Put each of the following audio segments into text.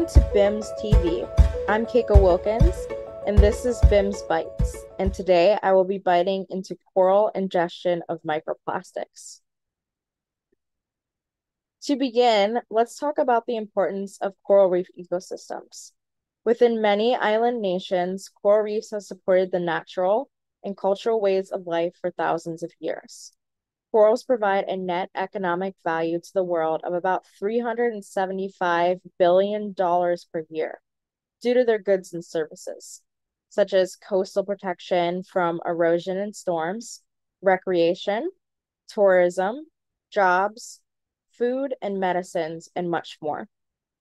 Welcome to BIMS TV. I'm Keiko Wilkins, and this is BIMS Bites. And today I will be biting into coral ingestion of microplastics. To begin, let's talk about the importance of coral reef ecosystems. Within many island nations, coral reefs have supported the natural and cultural ways of life for thousands of years. Corals provide a net economic value to the world of about $375 billion per year due to their goods and services, such as coastal protection from erosion and storms, recreation, tourism, jobs, food and medicines, and much more.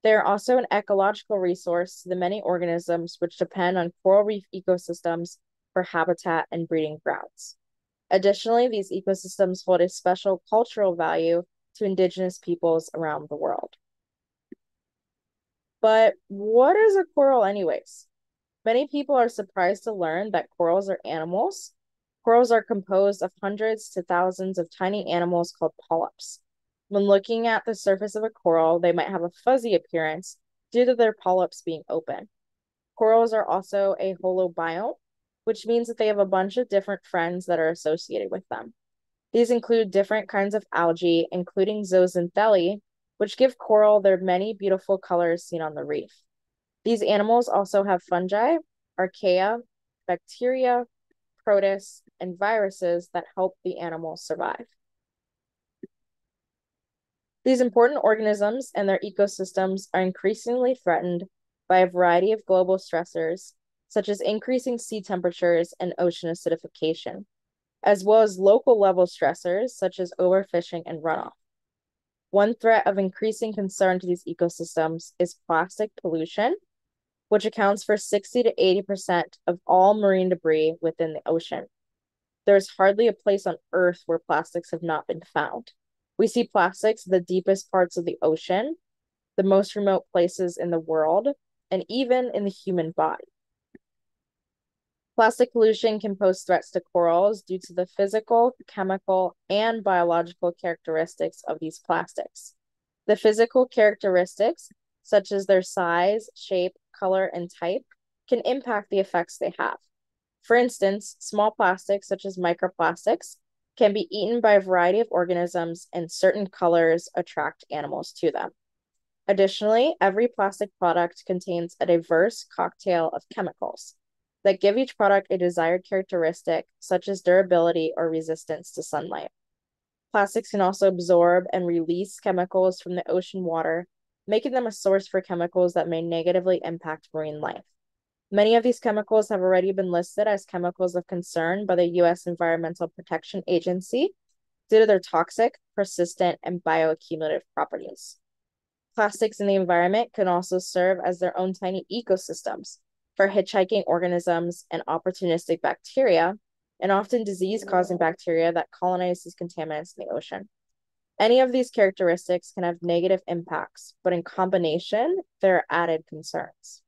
They are also an ecological resource to the many organisms which depend on coral reef ecosystems for habitat and breeding grounds. Additionally, these ecosystems hold a special cultural value to indigenous peoples around the world. But what is a coral anyways? Many people are surprised to learn that corals are animals. Corals are composed of hundreds to thousands of tiny animals called polyps. When looking at the surface of a coral, they might have a fuzzy appearance due to their polyps being open. Corals are also a holobiont, which means that they have a bunch of different friends that are associated with them. These include different kinds of algae, including zooxanthellae, which give coral their many beautiful colors seen on the reef. These animals also have fungi, archaea, bacteria, protists, and viruses that help the animals survive. These important organisms and their ecosystems are increasingly threatened by a variety of global stressors, such as increasing sea temperatures and ocean acidification, as well as local level stressors such as overfishing and runoff. One threat of increasing concern to these ecosystems is plastic pollution, which accounts for 60 to 80% of all marine debris within the ocean. There's hardly a place on Earth where plastics have not been found. We see plastics in the deepest parts of the ocean, the most remote places in the world, and even in the human body. Plastic pollution can pose threats to corals due to the physical, chemical, and biological characteristics of these plastics. The physical characteristics, such as their size, shape, color, and type, can impact the effects they have. For instance, small plastics, such as microplastics, can be eaten by a variety of organisms, and certain colors attract animals to them. Additionally, every plastic product contains a diverse cocktail of chemicals that give each product a desired characteristic, such as durability or resistance to sunlight. Plastics can also absorb and release chemicals from the ocean water, making them a source for chemicals that may negatively impact marine life. Many of these chemicals have already been listed as chemicals of concern by the U.S. Environmental Protection Agency due to their toxic, persistent, and bioaccumulative properties. Plastics in the environment can also serve as their own tiny ecosystems for hitchhiking organisms and opportunistic bacteria, and often disease-causing bacteria that colonize these contaminants in the ocean. Any of these characteristics can have negative impacts, but in combination, there are added concerns.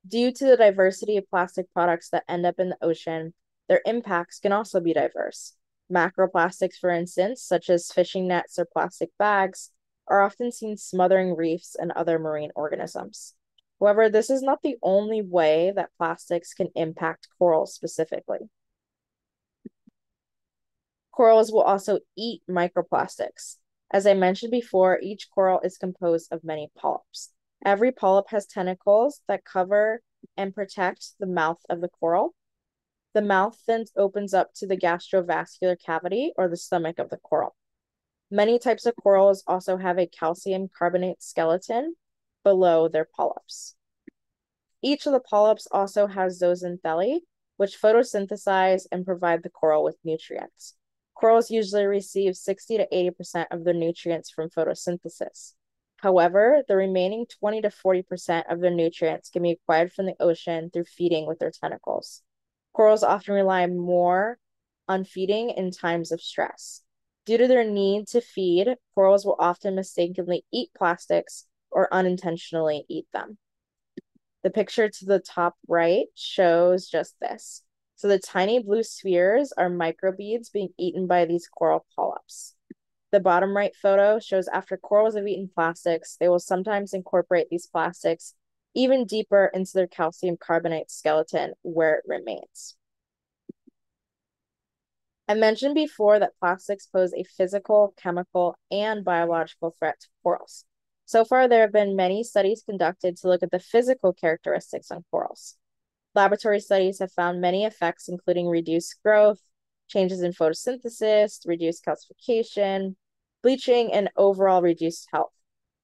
Due to the diversity of plastic products that end up in the ocean, their impacts can also be diverse. Macroplastics, for instance, such as fishing nets or plastic bags, are often seen smothering reefs and other marine organisms. However, this is not the only way that plastics can impact corals specifically. Corals will also eat microplastics. As I mentioned before, each coral is composed of many polyps. Every polyp has tentacles that cover and protect the mouth of the coral. The mouth then opens up to the gastrovascular cavity or the stomach of the coral. Many types of corals also have a calcium carbonate skeleton below their polyps. Each of the polyps also has zooxanthellae, which photosynthesize and provide the coral with nutrients. Corals usually receive 60 to 80% of their nutrients from photosynthesis. However, the remaining 20 to 40% of their nutrients can be acquired from the ocean through feeding with their tentacles. Corals often rely more on feeding in times of stress. Due to their need to feed, corals will often mistakenly eat plastics or unintentionally eat them. The picture to the top right shows just this. So the tiny blue spheres are microbeads being eaten by these coral polyps. The bottom right photo shows after corals have eaten plastics, they will sometimes incorporate these plastics even deeper into their calcium carbonate skeleton where it remains. I mentioned before that plastics pose a physical, chemical, and biological threat to corals. So far, there have been many studies conducted to look at the physical characteristics on corals. Laboratory studies have found many effects, including reduced growth, changes in photosynthesis, reduced calcification, bleaching, and overall reduced health.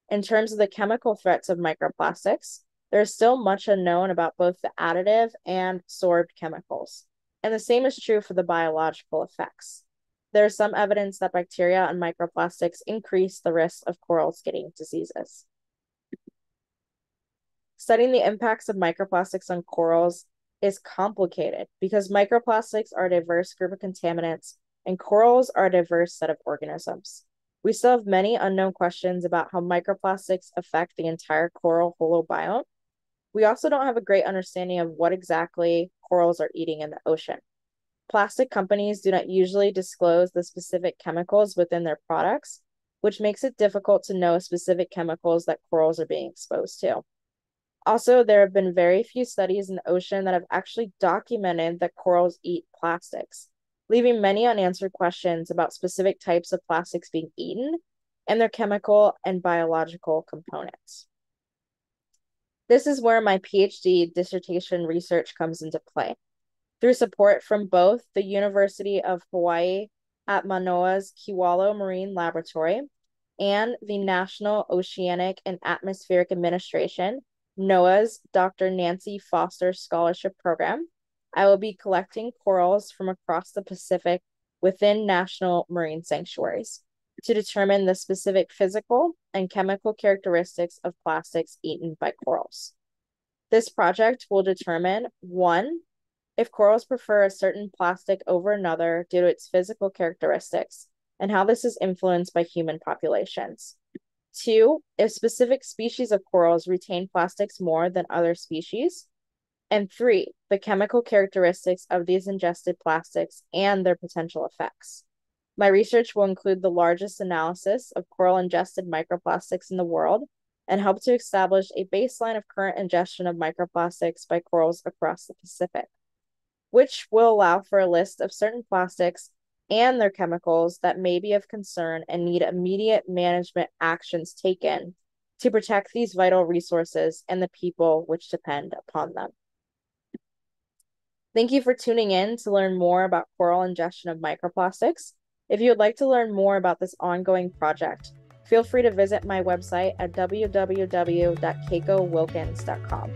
In terms of the chemical threats of microplastics, there's still much unknown about both the additive and sorbed chemicals. And the same is true for the biological effects. There's some evidence that bacteria and microplastics increase the risk of corals getting diseases. Studying the impacts of microplastics on corals is complicated because microplastics are a diverse group of contaminants and corals are a diverse set of organisms. We still have many unknown questions about how microplastics affect the entire coral holobiome. We also don't have a great understanding of what exactly corals are eating in the ocean. Plastic companies do not usually disclose the specific chemicals within their products, which makes it difficult to know specific chemicals that corals are being exposed to. Also, there have been very few studies in the ocean that have actually documented that corals eat plastics, leaving many unanswered questions about specific types of plastics being eaten and their chemical and biological components. This is where my PhD dissertation research comes into play. Through support from both the University of Hawaii at Manoa's Kewalo Marine Laboratory and the National Oceanic and Atmospheric Administration, NOAA's Dr. Nancy Foster Scholarship Program, I will be collecting corals from across the Pacific within national marine sanctuaries to determine the specific physical and chemical characteristics of plastics eaten by corals. This project will determine, 1, if corals prefer a certain plastic over another due to its physical characteristics and how this is influenced by human populations. 2, if specific species of corals retain plastics more than other species. And 3, the chemical characteristics of these ingested plastics and their potential effects. My research will include the largest analysis of coral-ingested microplastics in the world and help to establish a baseline of current ingestion of microplastics by corals across the Pacific, which will allow for a list of certain plastics and their chemicals that may be of concern and need immediate management actions taken to protect these vital resources and the people which depend upon them. Thank you for tuning in to learn more about coral ingestion of microplastics. If you would like to learn more about this ongoing project, feel free to visit my website at www.keikowilkins.com.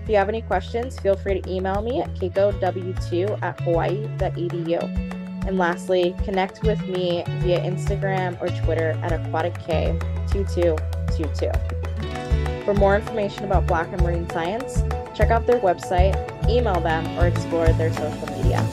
If you have any questions, feel free to email me at keikow2@hawaii.edu. And lastly, connect with me via Instagram or Twitter at aquatic-k2222. For more information about Black and Marine Science, check out their website, email them, or explore their social media.